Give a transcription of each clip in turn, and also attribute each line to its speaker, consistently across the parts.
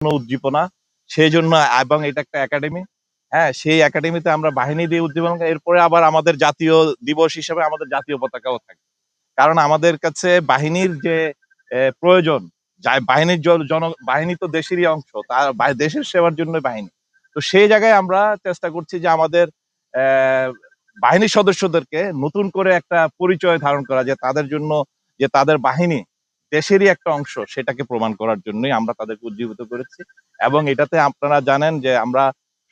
Speaker 1: উদ্দীপনা সেই জন্য, এবং এটা একটা একাডেমি। হ্যাঁ, সেই একাডেমিতে আমরা বাহিনী দিয়ে উদ্দীপনা, এরপরে আবার আমাদের জাতীয় দিবস হিসেবে আমাদের জাতীয় পতাকাও থাকে। কারণ আমাদের কাছে বাহিনীর যে প্রয়োজন, বাহিনীর বাহিনী তো দেশেরই অংশ, তার দেশের সেবার জন্য বাহিনী। তো সেই জায়গায় আমরা চেষ্টা করছি যে আমাদের বাহিনীর সদস্যদেরকে নতুন করে একটা পরিচয় ধারণ করা, যে তাদের জন্য যে তাদের বাহিনী দেশেরই একটা অংশ, সেটাকে প্রমাণ করার জন্যই আমরা তাদেরকে উজ্জীবিত করেছি। এবং এটাতে আপনারা জানেন যে আমরা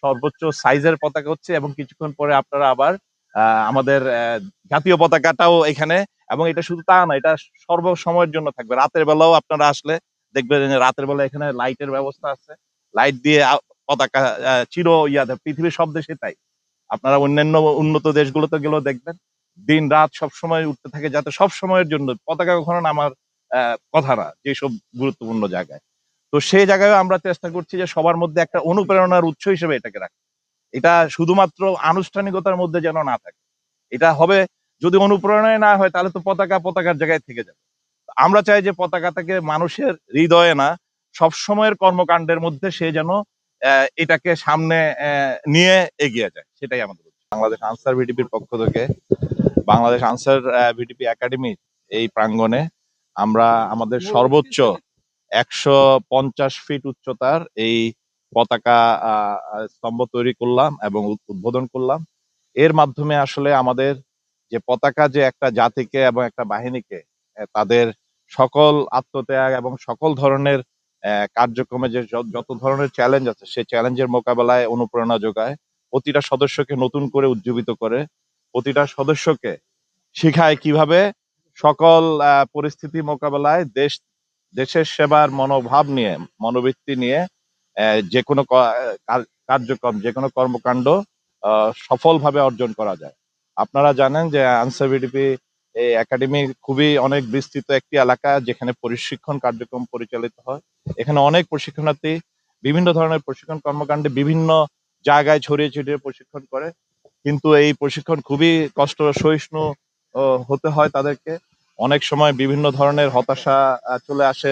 Speaker 1: সর্বোচ্চ সাইজের পতাকা হচ্ছে, এবং কিছুক্ষণ পরে আপনারা আবার আমাদের জাতীয় পতাকাটাও এখানে। এবং এটা শুধু তা না, এটা সর্বসময়ের জন্য থাকবে। রাতের বেলাও আপনারা আসলে দেখবেন যে রাতের বেলা এখানে লাইটের ব্যবস্থা আছে, লাইট দিয়ে পতাকা চির ইয়াতে, পৃথিবীর সব দেশে তাই। আপনারা অন্যান্য উন্নত দেশগুলোতে গেলেও দেখবেন দিন রাত সব সময় উঠতে থাকে, যাতে সব সময়ের জন্য পতাকা কখনো নামার কথা না, যেসব গুরুত্বপূর্ণ জায়গায়। তো সেই জায়গায় আমরা চেষ্টা করছি যে সবার মধ্যে একটা অনুপ্রেরণার উৎস হিসেবে এটাকে রাখা। এটা শুধুমাত্র আনুষ্ঠানিকতার মধ্যে যেন না থাকে। এটা হবে, যদি অনুপ্রেরণায় না হয় তাহলে তো পতাকার জায়গায় থেকে যাবে। আমরা চাই যে পতাকাটাকে মানুষের হৃদয়ে না, সব সময়ের কর্মকাণ্ডের মধ্যে সে যেন এটাকে সামনে নিয়ে এগিয়ে যায়। সেটাই আমাদের বাংলাদেশ আনসার ভিডিপির পক্ষ থেকে বাংলাদেশ আনসার ভিডিপি একাডেমি এই প্রাঙ্গণে আমরা আমাদের সর্বোচ্চ 150 ফিট উচ্চতার এই পতাকা স্তম্ভ তৈরি করলাম এবং উদ্বোধন করলাম। এর মাধ্যমে আসলে আমাদের যে পতাকা, যে একটা জাতিকে এবং একটা বাহিনীকে তাদের সকল আত্মত্যাগ এবং সকল ধরনের কার্যক্রমে যে যত ধরনের চ্যালেঞ্জ আছে, সেই চ্যালেঞ্জের মোকাবেলায় অনুপ্রেরণা যোগায়, প্রতিটা সদস্যকে নতুন করে উজ্জীবিত করে, প্রতিটা সদস্যকে শিখায় কিভাবে সকল পরিস্থিতি মোকাবেলায় দেশের সেবার মনোভাব নিয়ে, মনোবৃত্তি নিয়ে যে কোনো কার্যক্রম, যে কোনো কর্মকাণ্ড সফলভাবে অর্জন করা যায়। আপনারা জানেন যে আনসার ভিডিপি এই একাডেমি খুবই অনেক বিস্তৃত একটি এলাকা, যেখানে প্রশিক্ষণ কার্যক্রম পরিচালিত হয়। এখানে অনেক প্রশিক্ষণার্থী বিভিন্ন ধরনের প্রশিক্ষণ কর্মকাণ্ডে বিভিন্ন জায়গায় ছড়িয়ে ছিটিয়ে প্রশিক্ষণ করে, কিন্তু এই প্রশিক্ষণ খুবই কষ্ট সহিষ্ণু হতে হয় তাদেরকে। অনেক সময় বিভিন্ন ধরনের হতাশা চলে আসে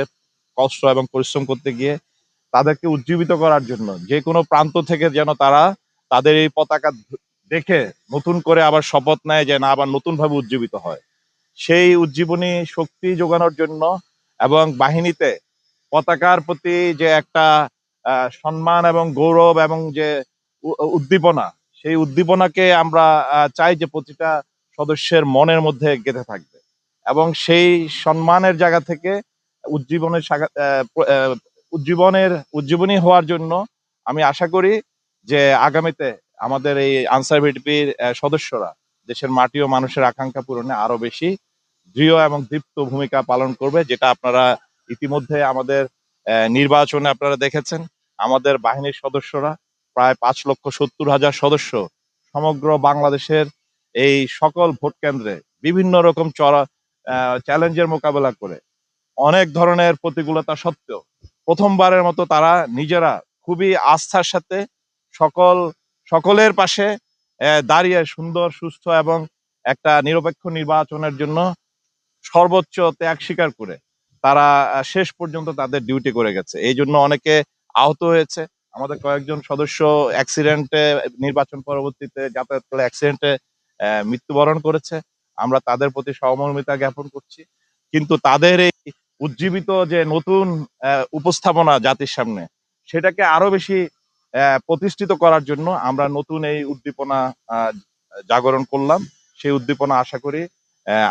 Speaker 1: কষ্ট এবং পরিশ্রম করতে গিয়ে। তাদেরকে উজ্জীবিত করার জন্য যে কোনো প্রান্ত থেকে যেন তারা তাদের এই পতাকা দেখে নতুন করে আবার শপথ নেয় যে না, আবার নতুন ভাবে উজ্জীবিত হয়। সেই উজ্জীবনী শক্তি যোগানোর জন্য এবং বাহিনীতে পতাকার প্রতি যে একটা সম্মান এবং গৌরব এবং যে উদ্দীপনা, সেই উদ্দীপনাকে আমরা চাই যে প্রতিটা সদস্যের মনের মধ্যে গেঁথে থাকবে। এবং সেই সম্মানের জায়গা থেকে উজ্জীবনের উজ্জীবনী হওয়ার জন্য আমি আশা করি যে আগামীতে আমাদের এই আনসার ভিডিপির সদস্যরা দেশের মাটি ও মানুষের আকাঙ্ক্ষা পূরণে আরো বেশি দৃঢ় এবং দীপ্ত ভূমিকা পালন করবে। যেটা আপনারা ইতিমধ্যে আমাদের নির্বাচনে আপনারা দেখেছেন, আমাদের বাহিনীর সদস্যরা প্রায় 5,70,000 সদস্য সমগ্র বাংলাদেশের এই সকল ভোট কেন্দ্রে বিভিন্ন রকম চ্যালেঞ্জের মোকাবেলা করে, অনেক ধরনের প্রতিকূলতা সত্ত্বেও প্রথমবারের মতো তারা নিজেরা খুবই আস্থার সাথে সকলের পাশে দাঁড়িয়ে সুন্দর, সুস্থ এবং একটা নিরপেক্ষ নির্বাচনের জন্য সর্বোচ্চ ত্যাগ স্বীকার করে তারা শেষ পর্যন্ত তাদের ডিউটি করে গেছে। এই জন্য অনেকে আহত হয়েছে। আমাদের কয়েকজন সদস্য অ্যাক্সিডেন্টে, নির্বাচন পরবর্তীতে যাতায়াত করে অ্যাক্সিডেন্টে মৃত্যুবরণ করেছে। আমরা তাদের প্রতি সহমর্মিতা জ্ঞাপন করছি। কিন্তু তাদের এই উজ্জীবিত যে নতুন উপস্থাপনা জাতির সামনে, সেটাকে আরো বেশি প্রতিষ্ঠিত করার জন্য আমরা নতুন এই উদ্দীপনা জাগরণ করলাম। সেই উদ্দীপনা আশা করি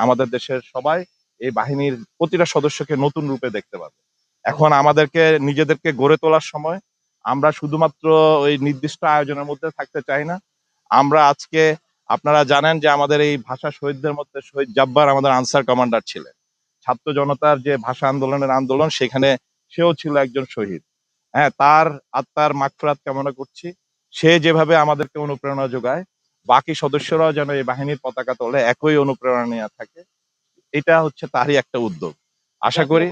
Speaker 1: আমাদের দেশের সবাই এই বাহিনীর প্রতিটা সদস্যকে নতুন রূপে দেখতে পাবে। এখন আমাদেরকে নিজেদেরকে গড়ে তোলার সময়। আমরা শুধুমাত্র ওই নির্দিষ্ট আয়োজনের মধ্যে থাকতে চাই না। আমরা আজকে, আপনারা জানেন যে আমাদের এই ভাষা শহীদদের মধ্যে শহীদ জাব্বার আমাদের আনসার কমান্ডার ছিলেন। ছাত্র জনতার যে ভাষা আন্দোলন, সেখানে সেও ছিল একজন শহীদ। হ্যাঁ, তার আত্মার মাগফিরাত কামনা করছি। সে যেভাবে আমাদেরকে অনুপ্রেরণা যোগায়, বাকি সদস্যরাও যেন এই বাহিনীর পতাকা তোলে একই অনুপ্রেরণা নিয়ে থাকে। এটা হচ্ছে তারই একটা উদ্যোগ। আশা করি